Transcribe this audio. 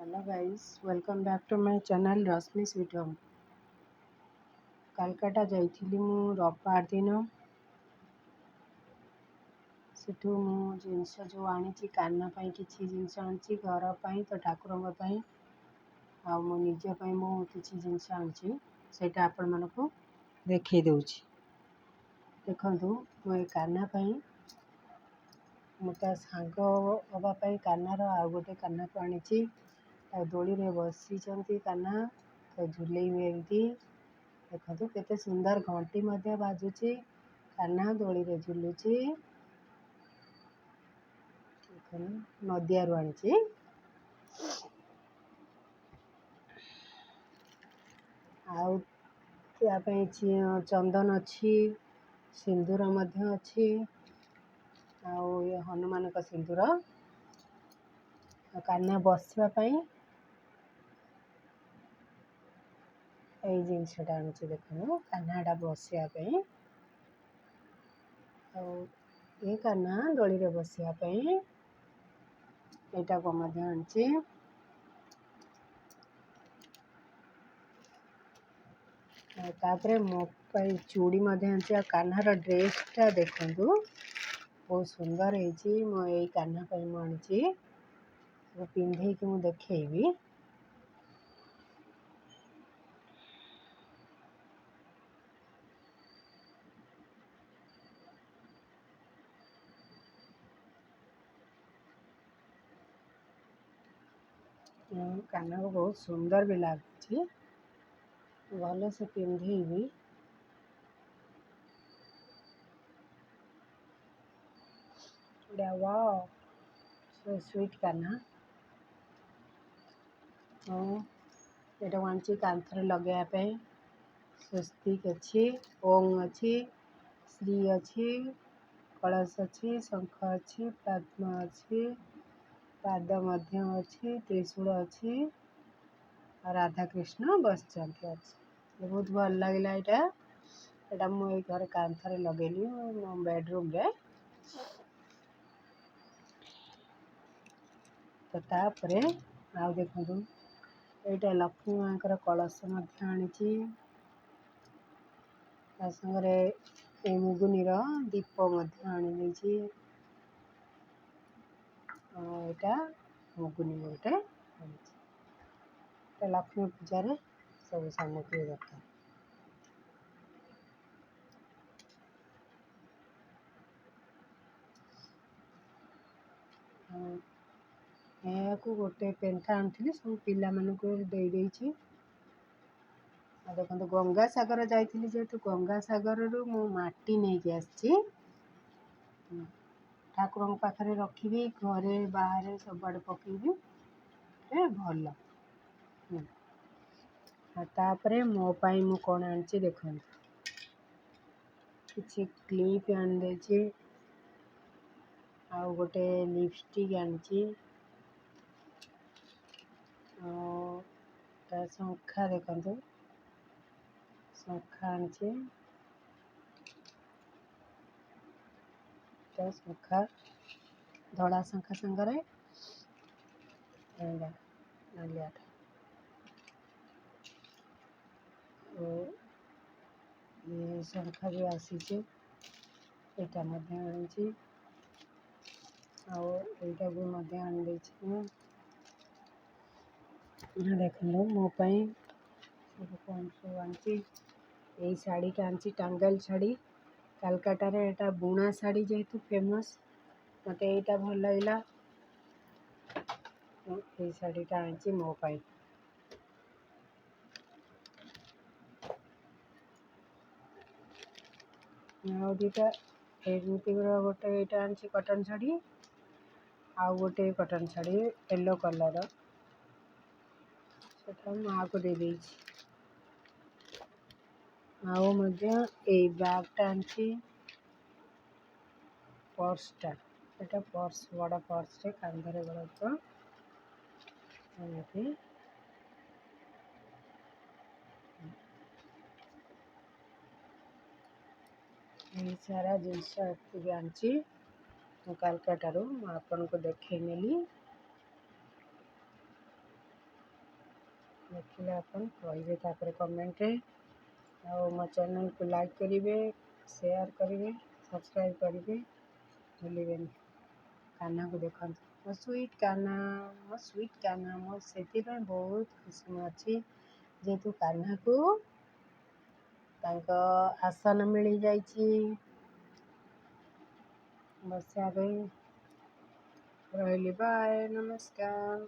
Hello guys, welcome back to my channel Rashmi sweet home. Kolkata जाइथिली मु रविवार दिन। सेठू मु जिनस जो आनी काना पाई किछि जिनस आनी घर पाई तो ठाकुरंग पाई आ मो निज पाई मु किछि जिनस आनी सेटा आपण मानको देखै दउछि। देखंतु मु ए काना पाई मु ता सांग हवा पाई कानार आ गोटे काना को आनी दोली रे बसी काना तो झुलेबे एमती। देखो केते सुंदर घंटी मध्य बाजुची काना दोली रे झुलुची। नदियारू आनी आउ त्या पे चंदन अच्छी सिंदूर मध्य अच्छी आउ ये हनुमान का सिंदूर काना बसवा पाई এই জিনিসটা আনছি দেখুন কানাডা বসিয়া ପାଇଁ ଆଉ ଏ କାନା ଦୋଳିରେ ବସିବା ପାଇଁ ଏଇଟାକୁ ମଧ୍ୟ ଆଣିଛି। ତାପରେ ମୋ ପାଇଁ ଚୁଡ଼ି ମଧ୍ୟ ଆଣିଛି ଆଉ କାହ୍ନାର ଡ୍ରେସଟା ଦେଖନ୍ତୁ ବହୁତ ସୁନ୍ଦର ହେଇଛି। ମୁଁ ଏଇ କାହ୍ନା ପାଇଁ ମୁଁ ଆଣିଛି, ପିନ୍ଧେଇକି ମୁଁ ଦେଖେଇବି। काना को बहुत सुंदर भी लगुच, भल से पिंधेबी। वाओ सो स्वीट काना। एटा वांची कांथरे लगाया स्वस्तिक अच्छी, ओम अच्छी, श्री अच्छी, कलश अच्छी, शंख अच्छी, पद्म अच्छी, पाद मध्य अच्छी, त्रिशूल अच्छी, राधा कृष्ण बसचंती अच्छी। बहुत भल लगे यहाँ मुझे घर कांथरे लगेली मो बेडरूम रे। तो तापरे आउ देखु यहाँ लक्ष्मी माँ कलश आनी संगे मुगुनीर दीप आनी मुगुनी गोटे लक्ष्मी पूजार सब सामग्री दरकार। गोटे पेंटा आनी सब पिला दे देखो गंगा सागर जाइली जेहेतु गंगा सागर रु मु माटी नहीं कि आसी ठाकुर पाखे रखी घरे बाहर सब आड़े पकेबी भल। तापरे मो पाई मु कौन आनी देखो किसी क्लिप आनी आउ गोटे लिपस्टिक आनी शंखा देखो शंखा आनी शंखा धड़ा शंखा संगे नालिया ये शंखा भी आसी यहाँ आनी आईटा भी आनी देख लो मोपाई सब कौन सब आनी। यही शाड़ी टा आनी टांगल शाड़ी कालकाटा रे एटा बुणा शाड़ी जेहेतु फेमस मत यहाँ भल लगे ये शाड़ीटा आनी मोपाई। दुटा एमती गोटे यहाँ आनी कटन शाड़ी आउ गोटे कटन शाड़ी येलो कलर से माँ को दे देछि। आओ बैगटा आनी पर्सटा एटा पर्स बड़ा पर्स रे कांधरे गलत एमती सारा जिनस भी आनी कालकाटारू आपन को देखे नेली। देखिले अपन कहिबे तापर कमेंट रे और मो चैनल को लाइक करेंगे, शेयर करेंगे, सब्सक्राइब करेंगे भूलिबेनी। कान्हा को देखो मो स्वीट कान्हा मो से बहुत खुशी में अच्छी जेहेतु कान्हा को आसन मिल जाइए बसा रही। बाय नमस्कार।